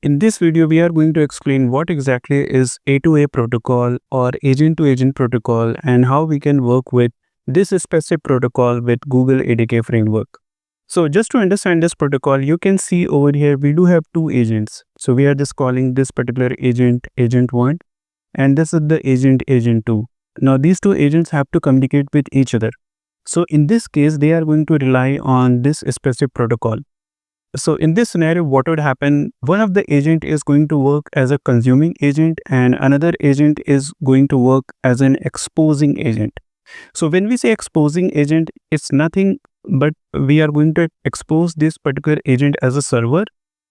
In this video, we are going to explain what exactly is A2A protocol or agent-to-agent protocol and how we can work with this specific protocol with Google ADK framework. So just to understand this protocol, you can see over here, we do have two agents. So we are just calling this particular agent, agent 1, and this is the agent, agent 2. Now these two agents have to communicate with each other. So in this case, they are going to rely on this specific protocol. So in this scenario, what would happen? One of the agent is going to work as a consuming agent and another agent is going to work as an exposing agent. So when we say exposing agent, it's nothing but we are going to expose this particular agent as a server.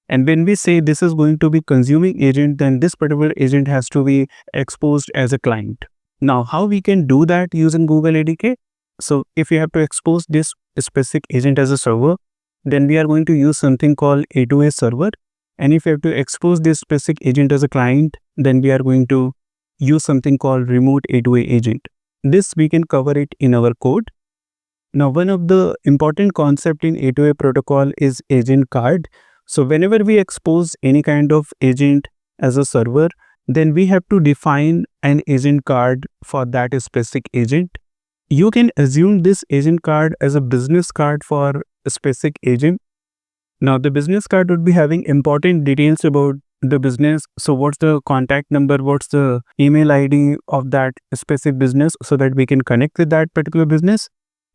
And when we say this is going to be consuming agent, then this particular agent has to be exposed as a client. Now, how we can do that using Google ADK? So if you have to expose this specific agent as a server, then we are going to use something called A2A server. And if you have to expose this specific agent as a client, then we are going to use something called remote A2A agent. This we can cover it in our code. Now, one of the important concept in A2A protocol is agent card. So whenever we expose any kind of agent as a server, then we have to define an agent card for that specific agent. You can assume this agent card as a business card for a specific agent. Now the business card would be having important details about the business. So what's the contact number, what's the email ID of that specific business so that we can connect with that particular business.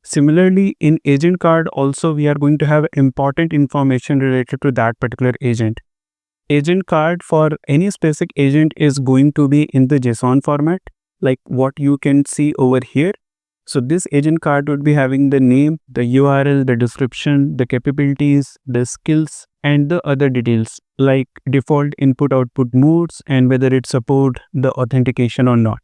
Similarly, in agent card also we are going to have important information related to that particular agent. Agent card for any specific agent is going to be in the JSON format, like what you can see over here. So this agent card would be having the name, the URL, the description, the capabilities, the skills, and the other details like default input-output modes and whether it supports the authentication or not.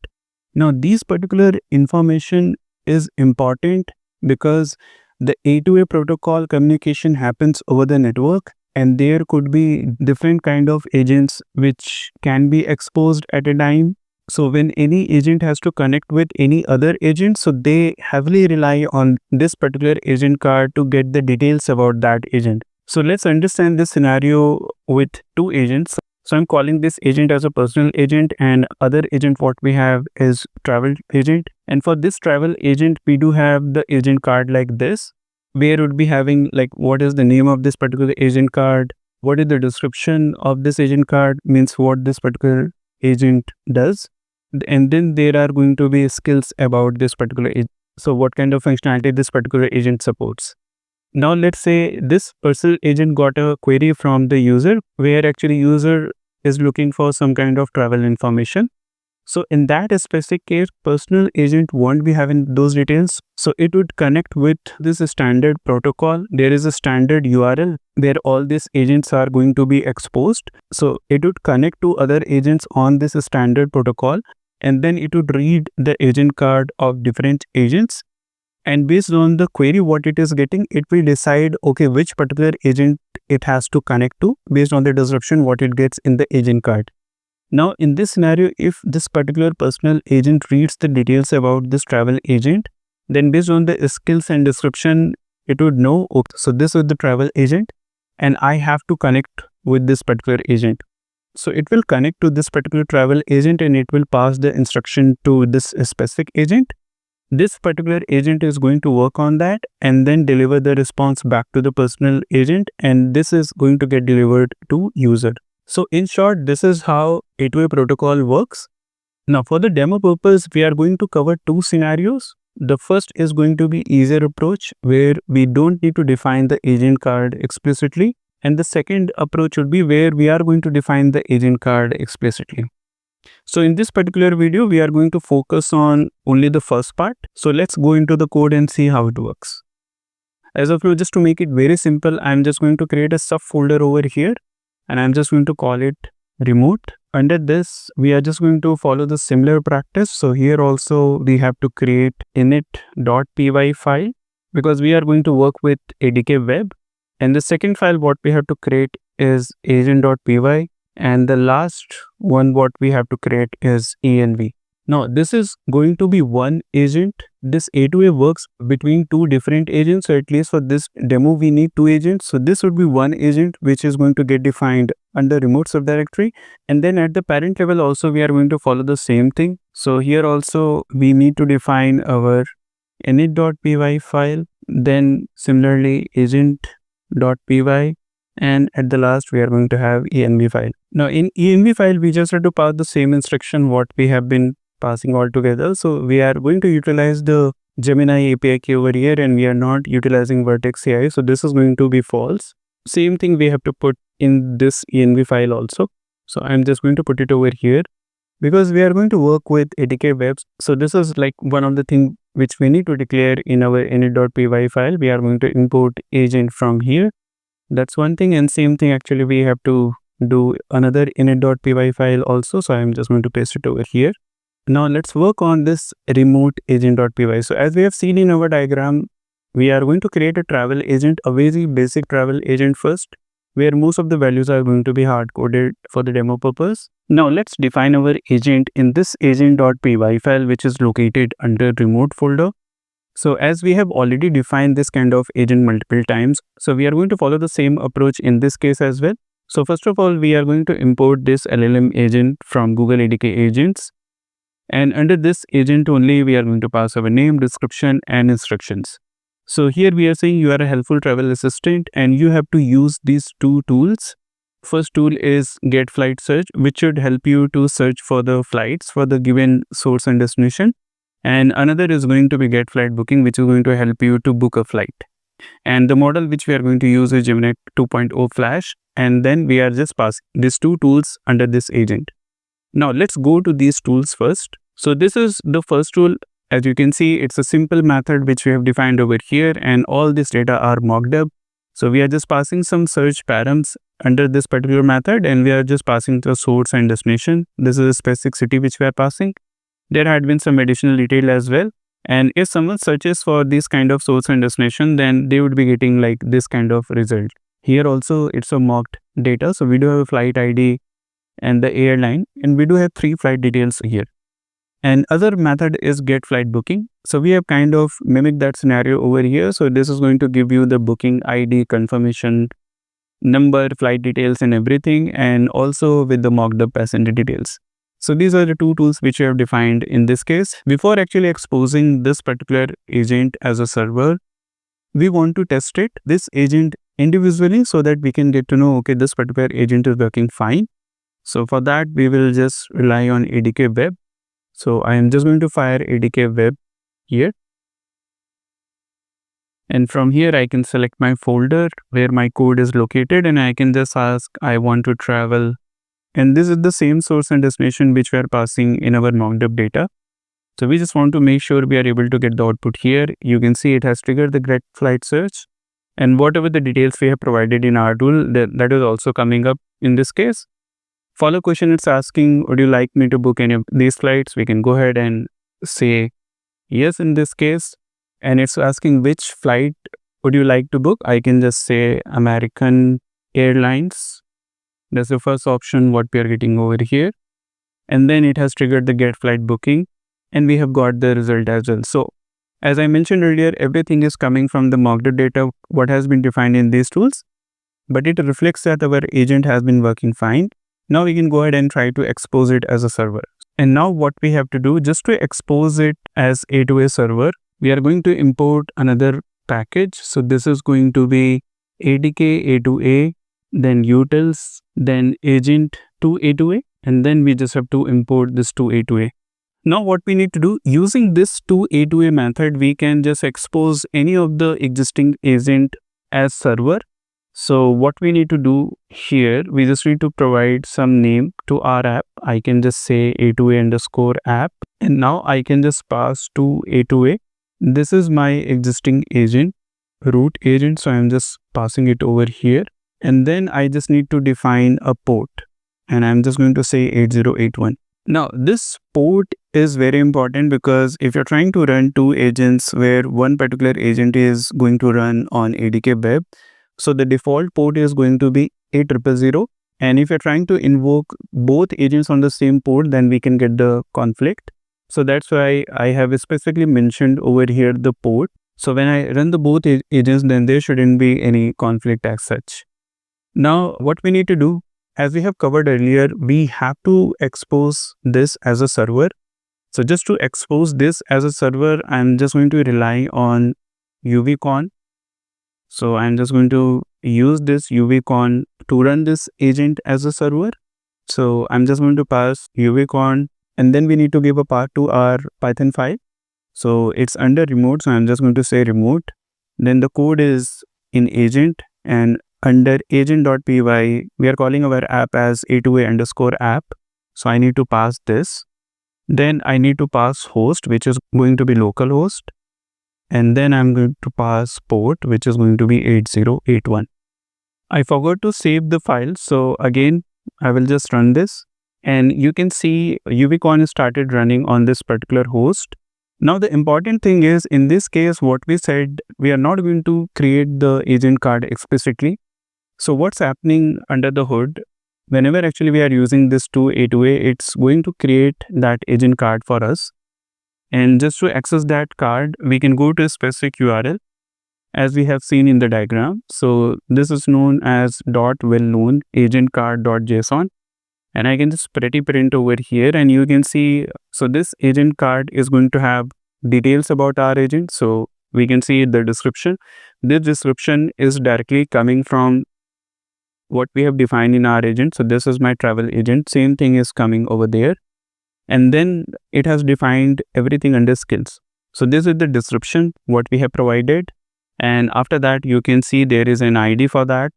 Now, these particular information is important because the A2A protocol communication happens over the network and there could be different kind of agents which can be exposed at a time. So when any agent has to connect with any other agent, so they heavily rely on this particular agent card to get the details about that agent. So let's understand this scenario with two agents. So I'm calling this agent as a personal agent and other agent what we have is travel agent. And for this travel agent, we do have the agent card like this, where it would be having like what is the name of this particular agent card, what is the description of this agent card, means what this particular agent does. And then there are going to be skills about this particular agent. So what kind of functionality this particular agent supports. Now let's say this personal agent got a query from the user where actually user is looking for some kind of travel information. So in that specific case, personal agent won't be having those details. So it would connect with this standard protocol. There is a standard URL where all these agents are going to be exposed. So it would connect to other agents on this standard protocol. And then it would read the agent card of different agents. And based on the query, what it is getting, it will decide, okay, which particular agent it has to connect to based on the description, what it gets in the agent card. Now, in this scenario, if this particular personal agent reads the details about this travel agent, then based on the skills and description, it would know, okay, so this is the travel agent and I have to connect with this particular agent. So it will connect to this particular travel agent and it will pass the instruction to this specific agent. This particular agent is going to work on that and then deliver the response back to the personal agent, and this is going to get delivered to user. So in short, this is how A2A protocol works. Now for the demo purpose, we are going to cover two scenarios. The first is going to be easier approach where we don't need to define the agent card explicitly. And the second approach would be where we are going to define the agent card explicitly. So in this particular video, we are going to focus on only the first part. So let's go into the code and see how it works. As of now, just to make it very simple, I'm just going to create a subfolder over here and I'm just going to call it remote. Under this, we are just going to follow the similar practice. So here also we have to create init.py file because we are going to work with ADK Web. And the second file what we have to create is agent.py, and the last one what we have to create is env. Now this is going to be one agent. This A2A works between two different agents. So at least for this demo we need two agents. So this would be one agent which is going to get defined under remote subdirectory. And then at the parent level also, we are going to follow the same thing. So here also we need to define our init.py file, then similarly agent.py, and at the last we are going to have env file. Now in env file, we just have to pass the same instruction what we have been passing all together. So we are going to utilize the Gemini API key over here, and we are not utilizing Vertex AI. So this is going to be false. Same thing we have to put in this env file also. So I'm just going to put it over here because we are going to work with ADK Web. So this is like one of the things which we need to declare in our init.py file. We are going to import agent from here. That's one thing. And same thing, actually, we have to do another init.py file also. So I'm just going to paste it over here. Now let's work on this remote agent.py. So as we have seen in our diagram, we are going to create a travel agent, a very basic travel agent first, where most of the values are going to be hard-coded for the demo purpose. Now let's define our agent in this agent.py file, which is located under remote folder. So as we have already defined this kind of agent multiple times, so we are going to follow the same approach in this case as well. So first of all, we are going to import this LLM agent from Google ADK agents. And under this agent only, we are going to pass our name, description, and instructions. So here we are saying you are a helpful travel assistant and you have to use these two tools. First tool is get flight search, which should help you to search for the flights for the given source and destination. And another is going to be get flight booking, which is going to help you to book a flight. And the model which we are going to use is Gemini 2.0 Flash. And then we are just passing these two tools under this agent. Now let's go to these tools first. So this is the first tool. As you can see, it's a simple method which we have defined over here, and all this data are mocked up. So we are just passing some search params under this particular method, and we are just passing the source and destination. This is a specific city which we are passing. There had been some additional detail as well. And if someone searches for this kind of source and destination, then they would be getting like this kind of result. Here also it's a mocked data. So we do have a flight ID and the airline, and we do have 3 flight details here. And other method is get flight booking. So we have kind of mimicked that scenario over here. So this is going to give you the booking ID, confirmation number, flight details and everything, and also with the mocked up passenger details. So these are the 2 tools which we have defined in this case. Before actually exposing this particular agent as a server, we want to test this agent individually so that we can get to know, okay, this particular agent is working fine. So for that, we will just rely on ADK Web. So I am just going to fire ADK Web here. And from here, I can select my folder where my code is located, and I can just ask, I want to travel. And this is the same source and destination which we are passing in our mocked up data. So we just want to make sure we are able to get the output here. You can see it has triggered the get flight search, and whatever the details we have provided in our tool, that is also coming up in this case. Follow question, it's asking, would you like me to book any of these flights? We can go ahead and say yes in this case. And it's asking which flight would you like to book? I can just say American Airlines. That's the first option what we are getting over here. And then it has triggered the get flight booking, and we have got the result as well. So as I mentioned earlier, everything is coming from the mocked data, what has been defined in these tools, but it reflects that our agent has been working fine. Now we can go ahead and try to expose it as a server. And now what we have to do, just to expose it as A2A server, we are going to import another package. So this is going to be ADK A2A, then utils, then agent to A2A, and then we just have to import this to A2A. Now what we need to do, using this to A2A method, we can just expose any of the existing agent as server. So what we need to do here, we just need to provide some name to our app. I can just say A2A underscore app, and now I can just pass to A2A. This is my existing agent, root agent. So I'm just passing it over here. And then I just need to define a port, and I'm just going to say 8081. Now this port is very important because if you're trying to run 2 agents where one particular agent is going to run on ADK Web, so the default port is going to be 8000. And if you're trying to invoke both agents on the same port, then we can get the conflict. So that's why I have specifically mentioned over here the port. So when I run the both agents, then there shouldn't be any conflict as such. Now what we need to do, as we have covered earlier, we have to expose this as a server. So just to expose this as a server, I'm just going to rely on uvicorn. So I'm just going to use this uvicorn to run this agent as a server. So I'm just going to pass uvicorn, and then we need to give a path to our Python file. So it's under remote. So I'm just going to say remote. Then the code is in agent, and under agent.py, we are calling our app as A2A underscore app. So I need to pass this. Then I need to pass host, which is going to be localhost. And then I'm going to pass port, which is going to be 8081. I forgot to save the file. So again, I will just run this. And you can see uvicorn started running on this particular host. Now the important thing is, in this case, what we said, we are not going to create the agent card explicitly. So what's happening under the hood, whenever actually we are using this to A2A, it's going to create that agent card for us. And just to access that card, we can go to a specific URL as we have seen in the diagram. So this is known as .well-known agent card.json. And I can just pretty print over here, and you can see, so this agent card is going to have details about our agent. So we can see the description. This description is directly coming from what we have defined in our agent. So this is my travel agent. Same thing is coming over there. And then it has defined everything under skills. So this is the description, what we have provided. And after that, you can see there is an ID for that.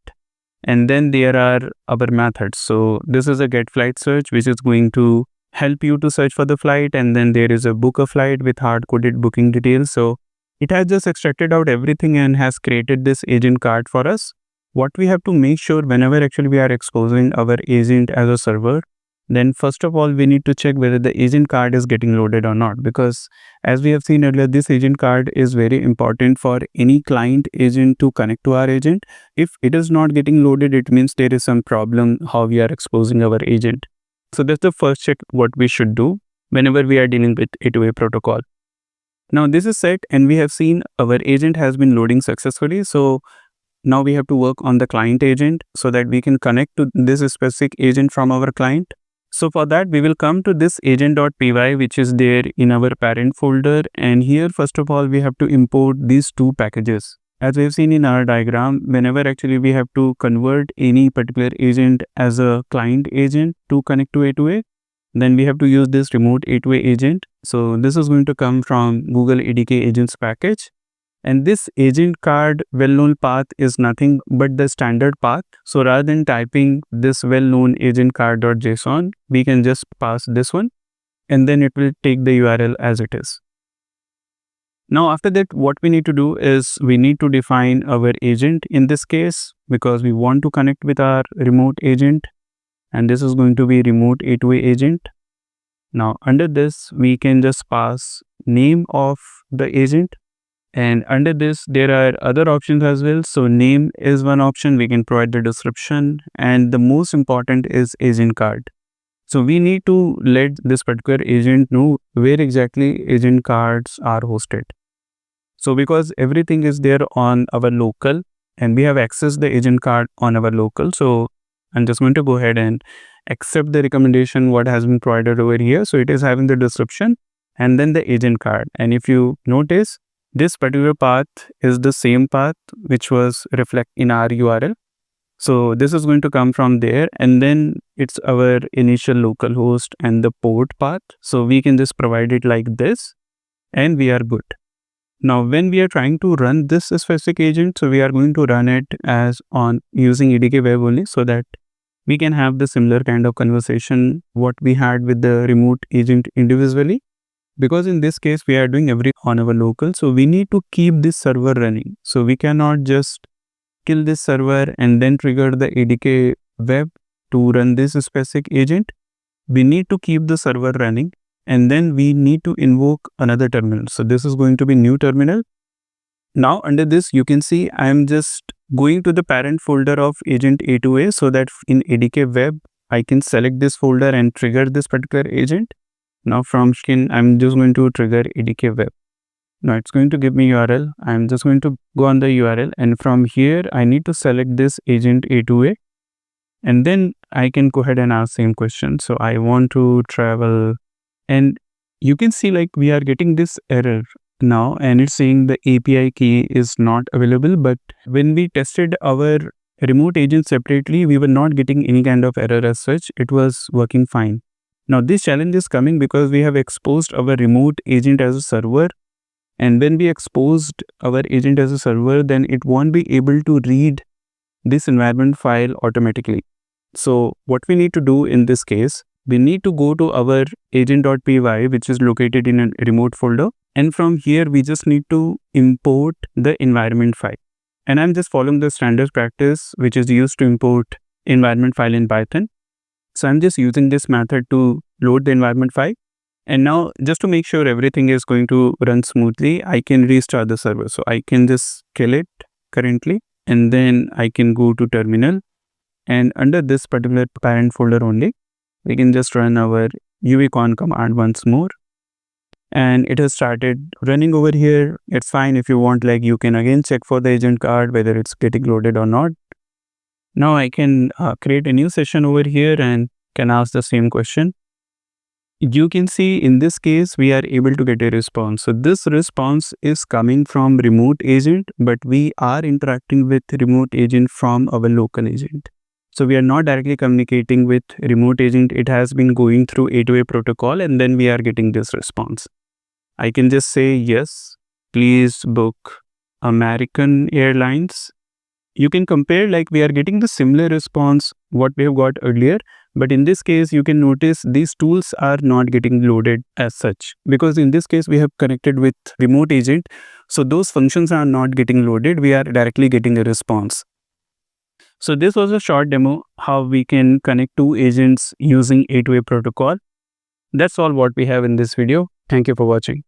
And then there are our methods. So this is a get flight search, which is going to help you to search for the flight. And then there is a book a flight with hard-coded booking details. So it has just extracted out everything and has created this agent card for us. What we have to make sure whenever actually we are exposing our agent as a server, then first of all, we need to check whether the agent card is getting loaded or not. Because as we have seen earlier, this agent card is very important for any client agent to connect to our agent. If it is not getting loaded, it means there is some problem how we are exposing our agent. So that's the first check what we should do whenever we are dealing with A2A protocol. Now this is set, and we have seen our agent has been loading successfully. So now we have to work on the client agent so that we can connect to this specific agent from our client. So for that, we will come to this agent.py, which is there in our parent folder. And here, first of all, we have to import these two packages. As we have seen in our diagram, whenever actually we have to convert any particular agent as a client agent to connect to A2A, then we have to use this remote A2A agent. So this is going to come from Google ADK agents package. And this agent card well-known path is nothing but the standard path. So rather than typing this well-known agent card.json, we can just pass this one, and then it will take the URL as it is. Now after that, what we need to do is we need to define our agent in this case, because we want to connect with our remote agent. And this is going to be remote A2A agent. Now under this, we can just pass name of the agent. And under this, there are other options as well. So name is one option. We can provide the description. And the most important is agent card. So we need to let this particular agent know where exactly agent cards are hosted. So because everything is there on our local, and we have accessed the agent card on our local. So I'm just going to go ahead and accept the recommendation what has been provided over here. So it is having the description and then the agent card. And if you notice, this particular path is the same path which was reflected in our URL. So this is going to come from there, and then it's our initial localhost and the port path. So we can just provide it like this, and we are good. Now when we are trying to run this specific agent, so we are going to run it as on using ADK Web only, so that we can have the similar kind of conversation what we had with the remote agent individually. Because in this case, we are doing everything on our local. So we need to keep this server running. So we cannot just kill this server and then trigger the ADK Web to run this specific agent. We need to keep the server running, and then we need to invoke another terminal. So this is going to be new terminal. Now under this, you can see I am just going to the parent folder of agent A2A, so that in ADK Web, I can select this folder and trigger this particular agent. Now from skin, I'm just going to trigger ADK Web. Now it's going to give me URL. I'm just going to go on the URL, and from here, I need to select this agent A2A. And then I can go ahead and ask same question. So I want to travel, and you can see like we are getting this error now, and it's saying the API key is not available. But when we tested our remote agent separately, we were not getting any kind of error as such. It was working fine. Now this challenge is coming because we have exposed our remote agent as a server. And when we exposed our agent as a server, then it won't be able to read this environment file automatically. So what we need to do in this case, we need to go to our agent.py, which is located in a remote folder. And from here, we just need to import the environment file. And I'm just following the standard practice, which is used to import environment file in Python. So I'm just using this method to load the environment file. And now just to make sure everything is going to run smoothly, I can restart the server. So I can just kill it currently, and then I can go to terminal. And under this particular parent folder only, we can just run our uvicorn command once more. And it has started running over here. It's fine. If you want, like, you can again check for the agent card, whether it's getting loaded or not. Now I can create a new session over here and can ask the same question. You can see in this case, we are able to get a response. So this response is coming from remote agent, but we are interacting with remote agent from our local agent. So we are not directly communicating with remote agent. It has been going through A2A protocol, and then we are getting this response. I can just say, yes, please book American Airlines. You can compare, like, we are getting the similar response what we have got earlier. But in this case, you can notice these tools are not getting loaded as such, because in this case, we have connected with remote agent. So those functions are not getting loaded. We are directly getting a response. So this was a short demo how we can connect two agents using A2A protocol. That's all what we have in this video. Thank you for watching.